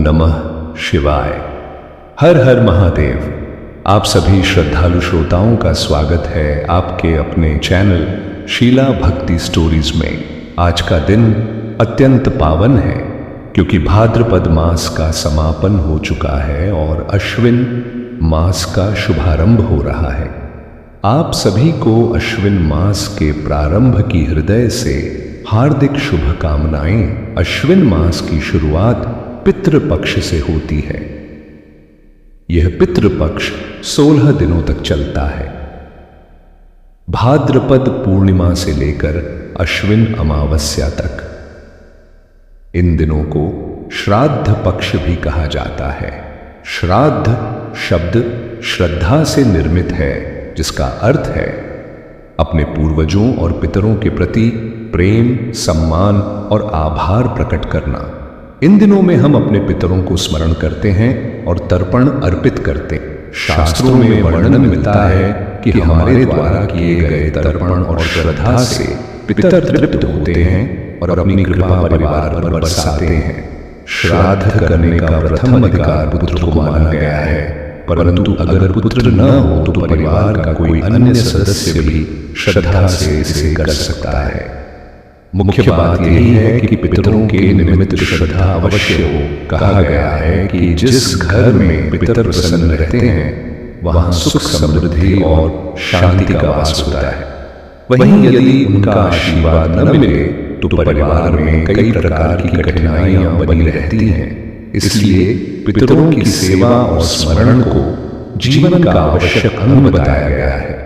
नमः शिवाय। हर हर महादेव। आप सभी श्रद्धालु श्रोताओं का स्वागत है आपके अपने चैनल शीला भक्ति स्टोरीज में। आज का दिन अत्यंत पावन है क्योंकि भाद्रपद मास का समापन हो चुका है और अश्विन मास का शुभारंभ हो रहा है। आप सभी को अश्विन मास के प्रारंभ की हृदय से हार्दिक शुभकामनाएं। अश्विन मास की शुरुआत पितृपक्ष से होती है। यह पितृपक्ष 16 दिनों तक चलता है। भाद्रपद पूर्णिमा से लेकर अश्विन अमावस्या तक। इन दिनों को श्राद्ध पक्ष भी कहा जाता है। श्राद्ध शब्द श्रद्धा से निर्मित है, जिसका अर्थ है अपने पूर्वजों और पितरों के प्रति प्रेम, सम्मान और आभार प्रकट करना। इन दिनों में हम अपने पितरों को स्मरण करते हैं और तर्पण अर्पित करते हैं। शास्त्रों में वर्णन मिलता है कि हमारे द्वारा किए गए तर्पण और श्रद्धा से पितर तृप्त होते हैं और अपनी कृपा परिवार पर बरसाते हैं। श्राद्ध करने का प्रथम अधिकार पुत्र को माना गया है, परंतु अगर पुत्र न हो तो परिवार का कोई अन्य सदस्य भी श्रद्धा से इसे कर सकता है। मुख्य बात यही है कि पितरों के निमित्त श्रद्धा अवश्य हो। कहा गया है कि जिस घर में पितर प्रसन्न रहते हैं वहां सुख, समृद्धि और शांति का वास होता है। वहीं यदि उनका आशीर्वाद न मिले तो परिवार में कई प्रकार की कठिनाइयां बनी रहती हैं। इसलिए पितरों की सेवा और स्मरण को जीवन का आवश्यक अंग बताया गया है।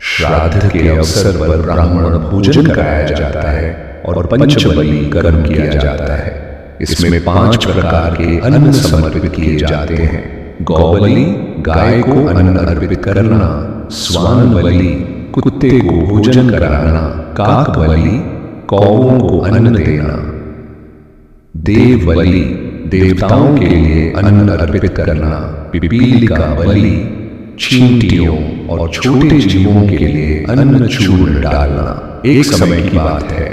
श्राद्ध के अवसर पर ब्राह्मण भोजन कराया जाता है और पंचबली कर्म किया जाता है। इसमें 5 प्रकार के अन्न समर्पित किए जाते हैं। गौबलि गाय को अन्न अर्पित करना, स्वान बलि कुत्ते को भोजन कराना, काक बलि कौवों को अन्न देना, देव बलि देवताओं के लिए अन्न अर्पित करना, पिपीलिका बलि चींटियों और छोटे जीवों के लिए अन्न चूर्ण डालना। एक समय की बात है,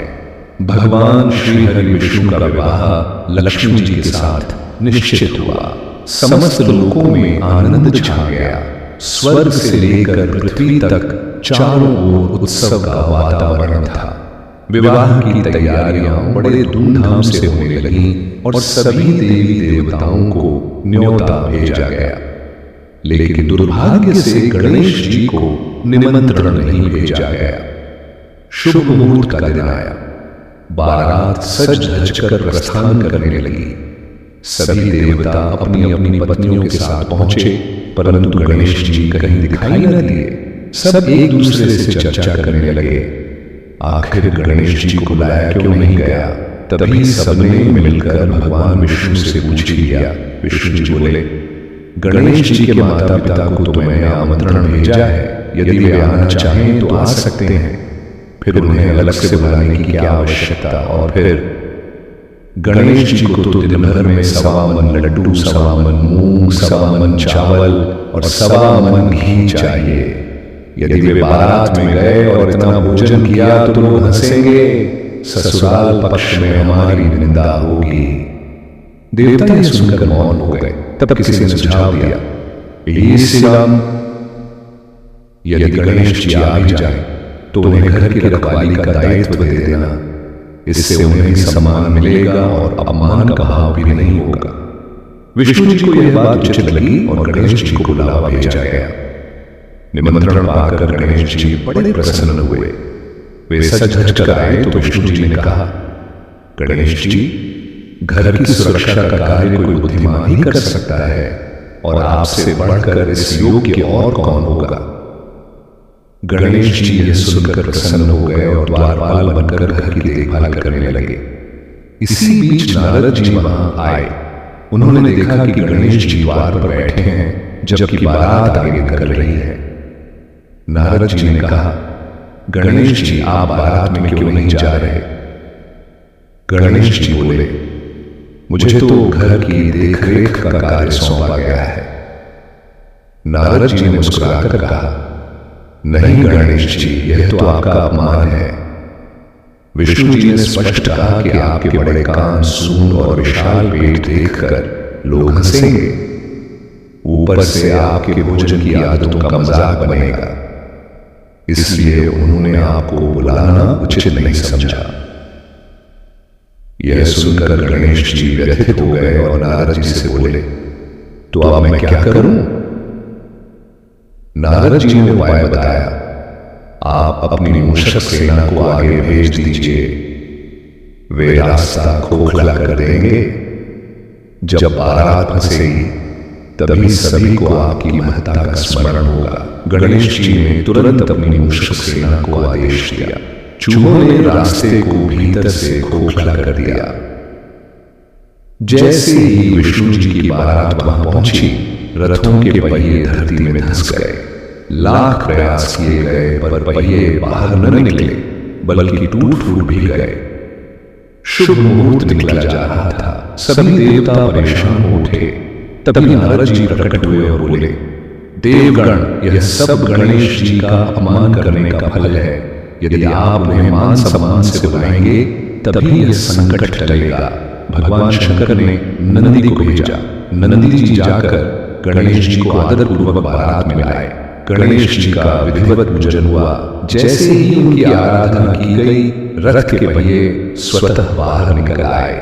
भगवान श्री हरि विष्णु का विवाह लक्ष्मी जी के साथ निश्चित हुआ। समस्त लोकों में आनंद छा गया। स्वर्ग से लेकर पृथ्वी तक चारों ओर उत्सव का वातावरण था। विवाह की तैयारियां बड़े धूमधाम से होने लगीं और सभी देवी देवताओं को न्योता भेजा गया। लेकिन दुर्भाग्य से गणेश जी को निमंत्रण नहीं भेजा गया। शुभ मुहूर्त का दिन आया। बारात सज धज कर प्रस्थान करने लगी। सभी देवता अपनी अपनी पत्नियों के साथ पहुंचे, परंतु गणेश जी कहीं दिखाई न दिए। सब एक दूसरे से चर्चा करने लगे। आखिर गणेश जी को बुलाया क्यों नहीं गया? तभी सबने मिलकर भगवान विष्णु से पूछ लिया। विष्णु जी बोले, गणेश जी के माता पिता को तो मैंने आमंत्रण भेजा है। यदि वे आना चाहें तो आ सकते हैं। फिर उन्हें अलग से बुलाने की क्या आवश्यकता? और फिर गणेश जी को तो दिन भर में 1.25 मन लड्डू, 1.25 मन मूंग, 1.25 मन चावल और 1.25 मन घी चाहिए। यदि वे बारात में गए और इतना भोजन किया तो लोग हंसेंगे। ससुराल पक्ष में हमारी निंदा होगी। देवता ये सुनकर मौन हो गए। तब किसी ने सुझाव दिया, हे श्री राम, यदि गणेश जी आ भी जाए तो उन्हें घर की रखवाली का दायित्व दे देना। इससे उन्हें भी सम्मान मिलेगा और अपमान का भाव भी नहीं होगा। विष्णु जी को यह बात उचित लगी और गणेश जी को बुलावा भेजा गया। निमंत्रण पाकर गणेश जी बड़े प्रसन्न हुए। वे सज धज कर आए तो विष्णु जी ने कहा, गणेश जी, घर की सुरक्षा का कार्य कोई बुद्धिमान ही कर सकता है और आपसे बढ़कर इस योग्य और कौन होगा? गणेश जी यह सुनकर प्रसन्न हो गए और द्वारपाल बनकर घर की देखभाल करने लगे। इसी बीच नारद जी वहां आए। उन्होंने देखा कि गणेश जी द्वार पर बैठे हैं जबकि बारात आगे निकल रही है। नारद जी ने कहा, गणेश जी, आप बारात में क्यों नहीं जा रहे? गणेश जी बोले, मुझे तो घर की देखरेख का कार्य सौंपा गया है। नारद जी ने मुस्कुराकर कहा, नहीं गणेश जी, यह तो आपका अपमान है। विष्णु जी ने स्पष्ट कहा कि आपके बड़े कान, सूंड और विशाल पेट देखकर लोग हंसेंगे। ऊपर से आपके भोजन की आदतों का मजाक बनेगा, इसलिए उन्होंने आपको बुलाना उचित नहीं समझा। यह सुनकर गणेश जी व्यथित हो गए और नारद जी से बोले, तो अब मैं क्या करूं? नारद जी ने उपाय बताया, आप अपनी मूषक सेना को आगे भेज दीजिए, वे रास्ता खोखला कर देंगे। जब बारात फंसेगी तभी सभी को आपकी महत्ता का स्मरण होगा। गणेश जी ने तुरंत अपनी मूषक सेना को आदेश दिया। चूहों ने रास्ते को भीतर से खोखला कर दिया। जैसे ही विष्णु जी की बारात वहां पहुंची, रथों के पहिए धरती में धंस गए। लाख प्रयास किए गए पर पहिए बाहर न निकले, बल्कि टूट फूट भी गए। शुभ मुहूर्त निकला जा रहा था, सभी देवता परेशान हो उठे। तभी नारद जी प्रकट हुए और बोले, देवगण, यह सब गणेश जी का अपमान करने का फल है। यदि आप उन्हें मान सम्मान से बुलाएंगे तभी यह संकट टलेगा। भगवान शंकर ने नंदी को भेजा। नंदी जी जाकर गणेश जी को आदरपूर्वक बारात में लाए। गणेश जी का विधिवत पूजन हुआ। जैसे ही उनकी आराधना की गई, रथ के पहिए स्वतः बाहर निकल आए,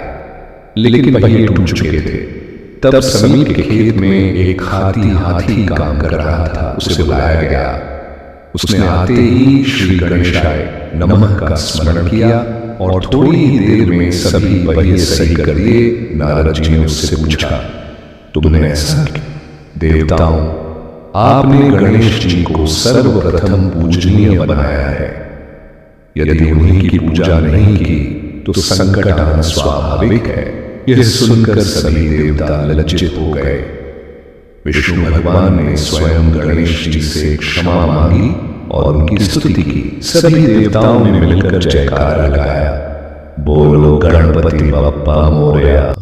लेकिन पहिए टूट चुके थे। तब समीप के खेत में एक हाथी काम कर रहा था। उसे बुलाया गया। उसने आते ही श्री गणेशाय नमः का स्मरण किया और थोड़ी ही देर में सभी पहिए सही कर दिए। नारद जी ने उससे पूछा, तुमने ऐसा क्यों? देवताओं, आपने गणेश जी को सर्वप्रथम पूजनीय बनाया है। यदि उन्हीं की पूजा नहीं की तो संकट आना स्वाभाविक है। यह सुनकर सभी देवता लज्जित हो गए। विष्णु भगवान ने स्वयं गणेश जी से क्षमा मांगी और उनकी स्तुति की। सभी देवताओं ने मिलकर जयकारा लगाया, बोलो गणपति बप्पा मोरया।